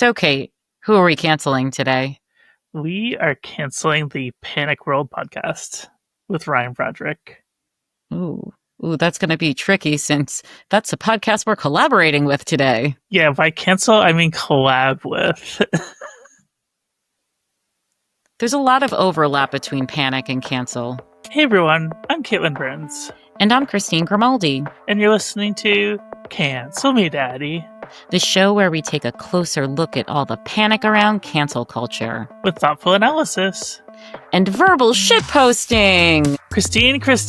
So, Kate, who are we canceling today? We are canceling the Panic World podcast with Ryan Broderick. Ooh, that's going to be tricky since that's a podcast we're collaborating with today. Yeah, by cancel, I mean collab with. There's a lot of overlap between panic and cancel. Hey everyone, I'm Caitlin Burns. And I'm Christine Grimaldi. And you're listening to Cancel Me Daddy, the show where we take a closer look at all the panic around cancel culture. with thoughtful analysis. And verbal shitposting! Christine. Kate.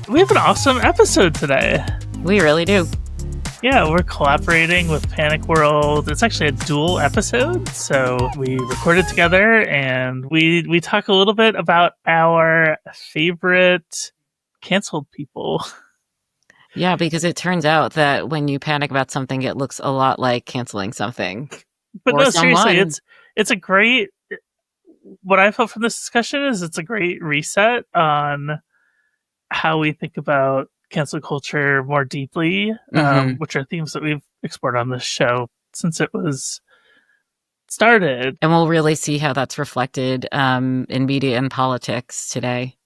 We have an awesome episode today. We really do. Yeah, we're collaborating with Panic World. It's actually a dual episode, so we recorded together and we talk a little bit about our favorite canceled people. Yeah, because it turns out that when you panic about something, it looks a lot like canceling something. But no, seriously, it's a great... What I felt from this discussion is it's a great reset on how we think about cancel culture more deeply, which are themes that we've explored on this show since it was started. And we'll really see how that's reflected in media and politics today.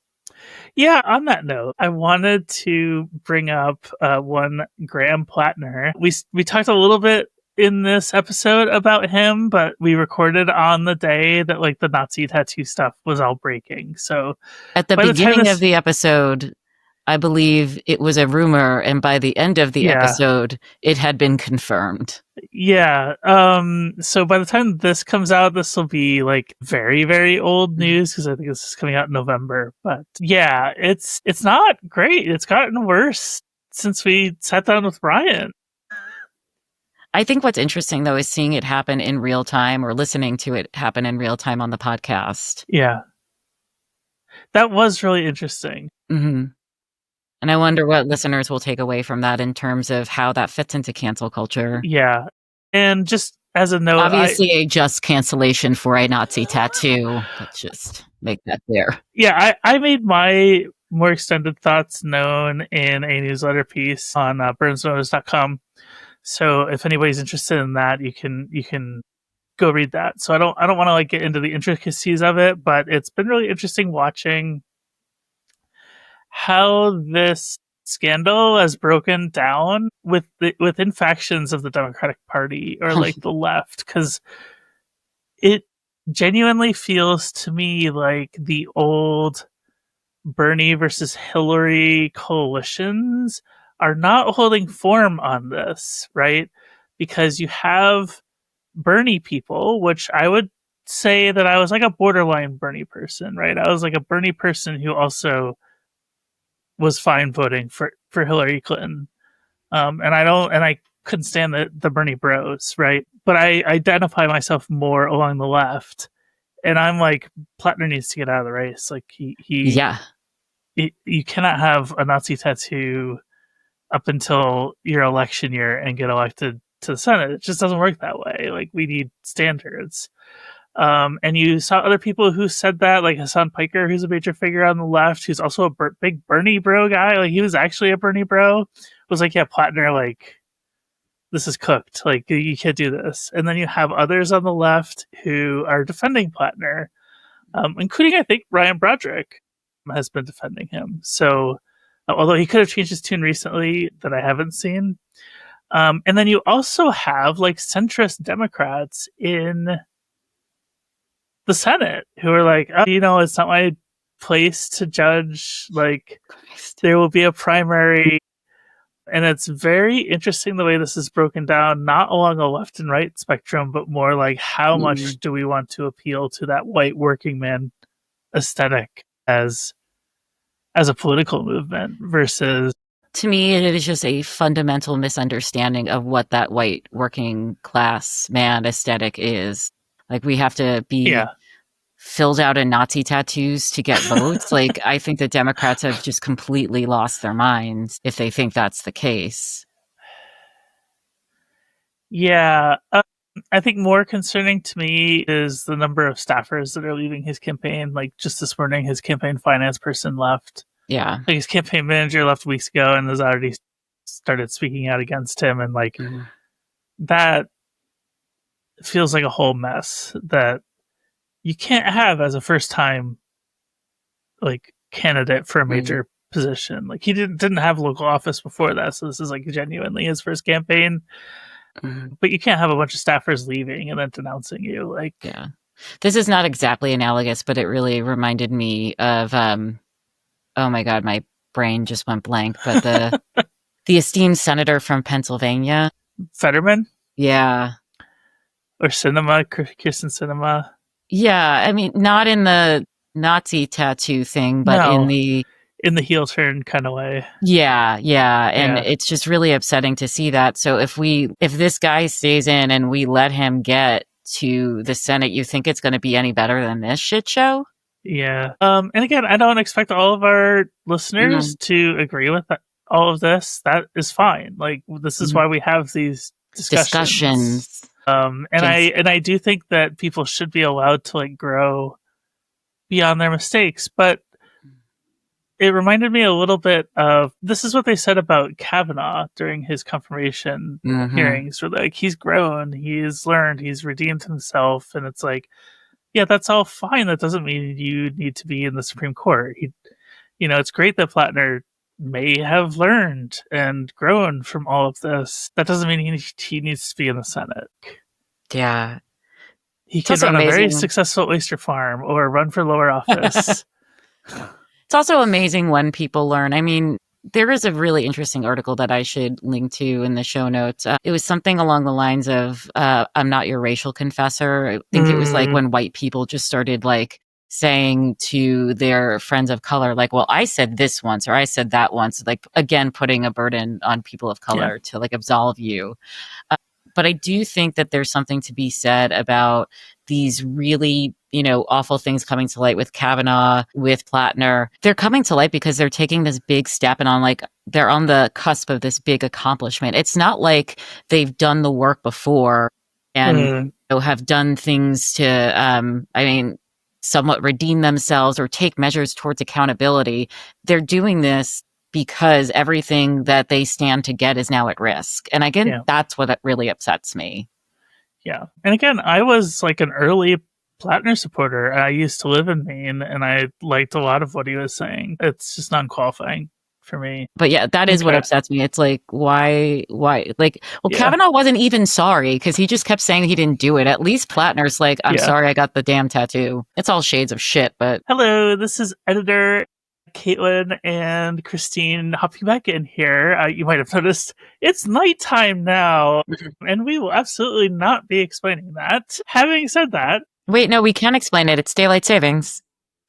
Yeah, on that note, I wanted to bring up one Graham Platner. We talked a little bit in this episode about him, but we recorded on the day that like the Nazi tattoo stuff was all breaking. So at the beginning of the episode, I believe it was a rumor, and by the end of the episode, it had been confirmed. Yeah. So by the time this comes out, this will be like very, very old news because I think this is coming out in November. But yeah, it's not great. It's gotten worse since we sat down with Ryan. I think what's interesting, though, is seeing it happen in real time or listening to it happen in real time on the podcast. Yeah. That was really interesting. Mm-hmm. And I wonder what listeners will take away from that in terms of how that fits into cancel culture. Yeah. And just as a note... Obviously, a just cancellation for a Nazi tattoo. Let's just make that clear. Yeah, I made my more extended thoughts known in a newsletter piece on burnsnotice.com. So if anybody's interested in that, you can go read that. So I don't want to like get into the intricacies of it, but it's been really interesting watching how this scandal has broken down within factions of the Democratic Party or like the left, because it genuinely feels to me like the old Bernie versus Hillary coalitions are not holding form on this, right? Because you have Bernie people, which I would say that I was like a borderline Bernie person, right? I was like a Bernie person who also was fine voting for Hillary Clinton. And I couldn't stand the Bernie bros, right? But I identify myself more along the left. And I'm like, Platner needs to get out of the race. Like you cannot have a Nazi tattoo up until your election year and get elected to the Senate. It just doesn't work that way. Like we need standards. And you saw other people who said that, like Hassan Piker, who's a major figure on the left, who's also a big Bernie bro guy. Like he was actually a Bernie bro. Was like, yeah, Platner, like this is cooked. Like you can't do this. And then you have others on the left who are defending Platner, including I think Ryan Broderick has been defending him. So although he could have changed his tune recently that I haven't seen. And then you also have like centrist Democrats in the Senate who are like, oh, it's not my place to judge. Like, there will be a primary. And it's very interesting the way this is broken down, not along a left and right spectrum, but more like how much do we want to appeal to that white working man aesthetic as a political movement versus... To me, it is just a fundamental misunderstanding of what that white working class man aesthetic is. Like, we have to be filled out in Nazi tattoos to get votes. Like, I think the Democrats have just completely lost their minds if they think that's the case. Yeah. I think more concerning to me is the number of staffers that are leaving his campaign. Like, just this morning, his campaign finance person left. Yeah. Like, his campaign manager left weeks ago and is already started speaking out against him, and like that feels like a whole mess that you can't have as a first time like candidate for a major position. Like he didn't have local office before that, so this is like genuinely his first campaign. But you can't have a bunch of staffers leaving and then denouncing you. Like, yeah, this is not exactly analogous, but it really reminded me of oh my god, my brain just went blank. But the esteemed senator from Pennsylvania, Fetterman, yeah, or Sinema, Kirsten Sinema. Yeah, I mean, not in the Nazi tattoo thing, but in the heel turn kind of way. Yeah, and it's just really upsetting to see that. So if this guy stays in and we let him get to the Senate, you think it's going to be any better than this shit show? Yeah. And again, I don't expect all of our listeners to agree with all of this. That is fine. Like, this is why we have these discussions. And I do think that people should be allowed to like grow beyond their mistakes, but it reminded me a little bit of, this is what they said about Kavanaugh during his confirmation hearings, where like, he's grown, he's learned, he's redeemed himself. And it's like, yeah, that's all fine. That doesn't mean you need to be in the Supreme Court. It's great that Platner may have learned and grown from all of this. That doesn't mean he needs to be in the Senate. Yeah. He can run a very successful oyster farm or run for lower office. It's also amazing when people learn. I mean, there is a really interesting article that I should link to in the show notes. It was something along the lines of, I'm not your racial confessor. I think it was like when white people just started like saying to their friends of color, like, well, I said this once, or I said that once, like, again, putting a burden on people of color to like absolve you. But I do think that there's something to be said about these really, awful things coming to light with Kavanaugh, with Platner. They're coming to light because they're taking this big step and they're on the cusp of this big accomplishment. It's not like they've done the work before and have done things to, somewhat redeem themselves or take measures towards accountability. They're doing this because everything that they stand to get is now at risk. And again, that's what really upsets me. Yeah. And again, I was like an early Platner supporter. I used to live in Maine and I liked a lot of what he was saying. It's just non-qualifying for me. But yeah, that is what upsets me. It's like, why? Like, well, Kavanaugh wasn't even sorry because he just kept saying he didn't do it. At least Platner's like, I'm sorry I got the damn tattoo. It's all shades of shit, but... Hello, this is editor Caitlin and Christine hopping back in here. You might have noticed it's nighttime now, and we will absolutely not be explaining that. Having said that... Wait, no, we can explain it. It's daylight savings.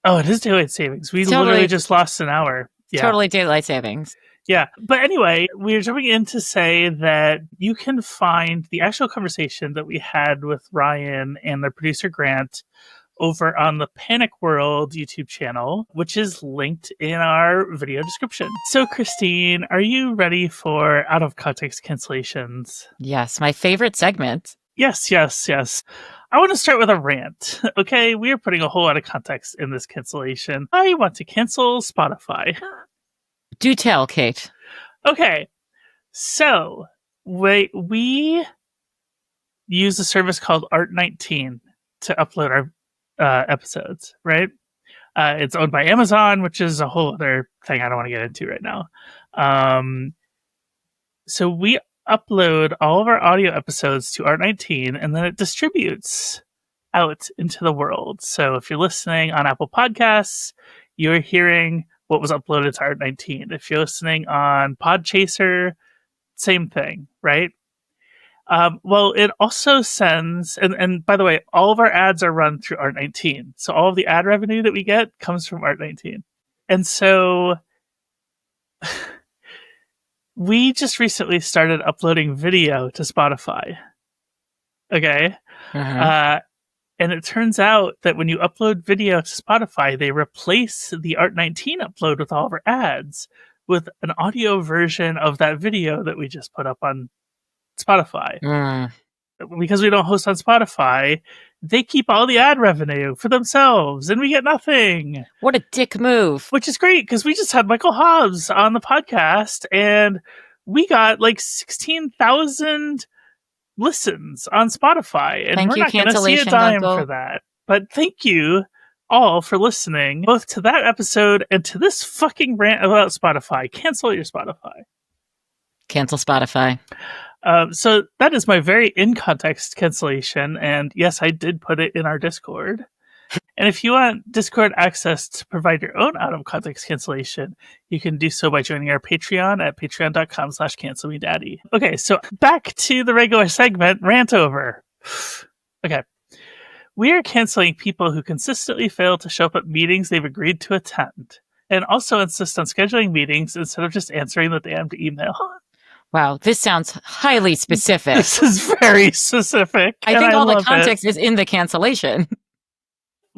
Oh, it is daylight savings. We literally just lost an hour. Yeah. Totally daylight savings. Yeah. But anyway, we're jumping in to say that you can find the actual conversation that we had with Ryan and the producer Grant over on the Panic World YouTube channel, which is linked in our video description. So, Christine, are you ready for out of context cancellations? Yes, my favorite segment. Yes. I want to start with a rant. Okay, we are putting a whole lot of context in this cancellation. I want to cancel Spotify. Do tell, Kate. Okay, so we use a service called Art19 to upload our episodes, right? It's owned by Amazon, which is a whole other thing I don't want to get into right now. So we upload all of our audio episodes to Art19, and then it distributes out into the world. So if you're listening on Apple Podcasts, you're hearing what was uploaded to Art19. If you're listening on Podchaser, same thing, right? Well, it also sends, and by the way, all of our ads are run through Art19. So all of the ad revenue that we get comes from Art19. And so we just recently started uploading video to Spotify. Okay. And it turns out that when you upload video to Spotify, they replace the Art19 upload with all of our ads with an audio version of that video that we just put up on Spotify. Because we don't host on Spotify, they keep all the ad revenue for themselves and we get nothing. What a dick move. Which is great because we just had Michael Hobbs on the podcast and we got like 16,000 listens on Spotify, and we're not going to see a dime for that. But thank you all for listening, both to that episode and to this fucking rant about Spotify. Cancel your Spotify. Cancel Spotify. So that is my very in-context cancellation, and yes, I did put it in our Discord. And if you want Discord access to provide your own out-of-context cancellation, you can do so by joining our Patreon at patreon.com/cancelmedaddy. Okay, so back to the regular segment, rant over. Okay. We are canceling people who consistently fail to show up at meetings they've agreed to attend, and also insist on scheduling meetings instead of just answering the damned email. Wow, this sounds highly specific. This is very specific. I think all the context is in the cancellation.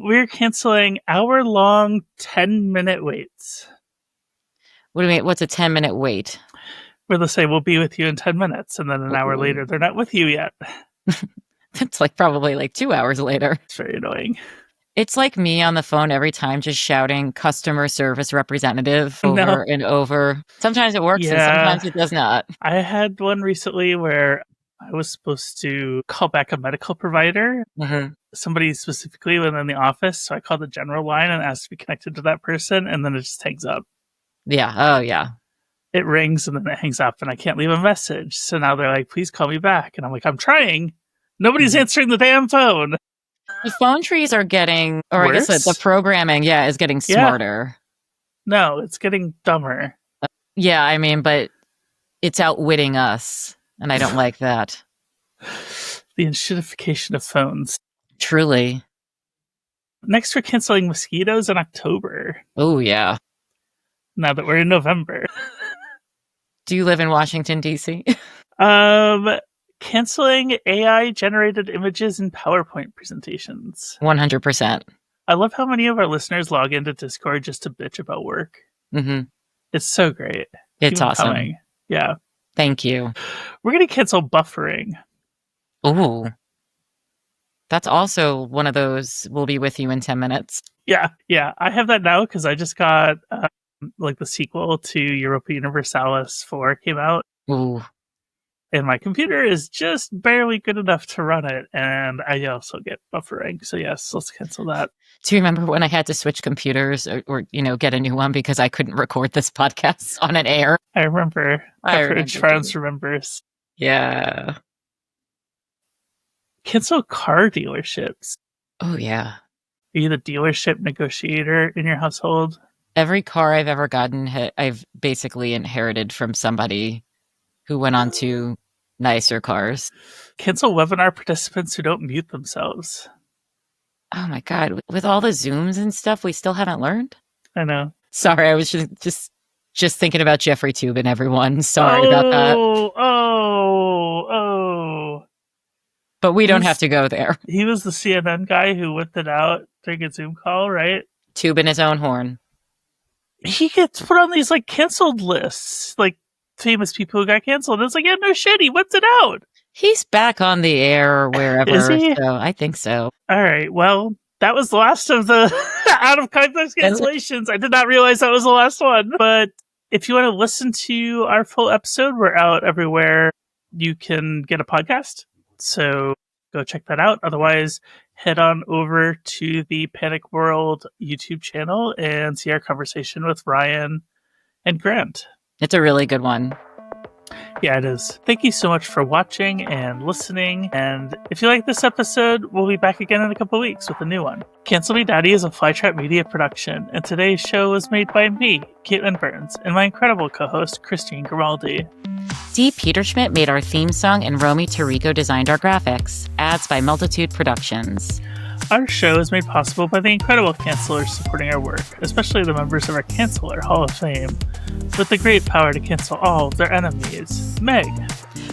We're canceling hour-long 10-minute waits. What do you mean? What's a 10-minute wait? Where they'll say, we'll be with you in 10 minutes, and then an hour later, they're not with you yet. It's like probably like 2 hours later. It's very annoying. It's like me on the phone every time just shouting customer service representative over and over. Sometimes it works and sometimes it does not. I had one recently where I was supposed to call back a medical provider. Mm-hmm. Somebody specifically within the office. So I called the general line and asked to be connected to that person, and then it just hangs up. Yeah. Oh, yeah. It rings and then it hangs up and I can't leave a message. So now they're like, please call me back. And I'm like, I'm trying. Nobody's answering the damn phone. The phone trees are getting, or worse? I guess the programming, is getting smarter. No, it's getting dumber. Yeah, I mean, but it's outwitting us, and I don't like that. The enshittification of phones. Truly. Next, we're canceling mosquitoes in October. Oh, yeah. Now that we're in November. Do you live in Washington, D.C.? Canceling AI-generated images in PowerPoint presentations. 100%. I love how many of our listeners log into Discord just to bitch about work. Mm-hmm. It's so great. It's awesome. Coming. Yeah. Thank you. We're going to cancel buffering. Ooh. That's also one of those, we'll be with you in 10 minutes. Yeah. I have that now because I just got the sequel to Europa Universalis 4 came out. Ooh. And my computer is just barely good enough to run it. And I also get buffering. So yes, let's cancel that. Do you remember when I had to switch computers or get a new one because I couldn't record this podcast on an air? I remember. France remembers. Yeah. Cancel car dealerships. Oh, yeah. Are you the dealership negotiator in your household? Every car I've ever gotten, I've basically inherited from somebody who went on to nicer cars. Cancel webinar participants who don't mute themselves. Oh my God. With all the Zooms and stuff, we still haven't learned? I know. Sorry, I was just thinking about Jeffrey Toobin, everyone. Sorry about that. Oh. But we don't have to go there. He was the CNN guy who whipped it out during a Zoom call, right? Toobin his own horn. He gets put on these canceled lists, famous people who got canceled. It's yeah, no shit, he whipped it out. He's back on the air or wherever. Is he? So I think so. All right, well, that was the last of the out of context cancellations. I did not realize that was the last one. But if you want to listen to our full episode, we're out everywhere you can get a podcast. So go check that out. Otherwise, head on over to the Panic World YouTube channel and see our conversation with Ryan and Grant. It's a really good one. Yeah, it is. Thank you so much for watching and listening. And if you like this episode, we'll be back again in a couple weeks with a new one. Cancel Me Daddy is a Flytrap Media production, and today's show was made by me, Caitlin Burns, and my incredible co-host, Christine Grimaldi. Dee Peterschmidt made our theme song, and Romy Tirico designed our graphics. Ads by Multitude Productions. Our show is made possible by the incredible cancelers supporting our work, especially the members of our Canceler Hall of Fame, with the great power to cancel all of their enemies. Meg.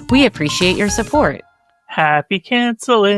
We appreciate your support. Happy canceling!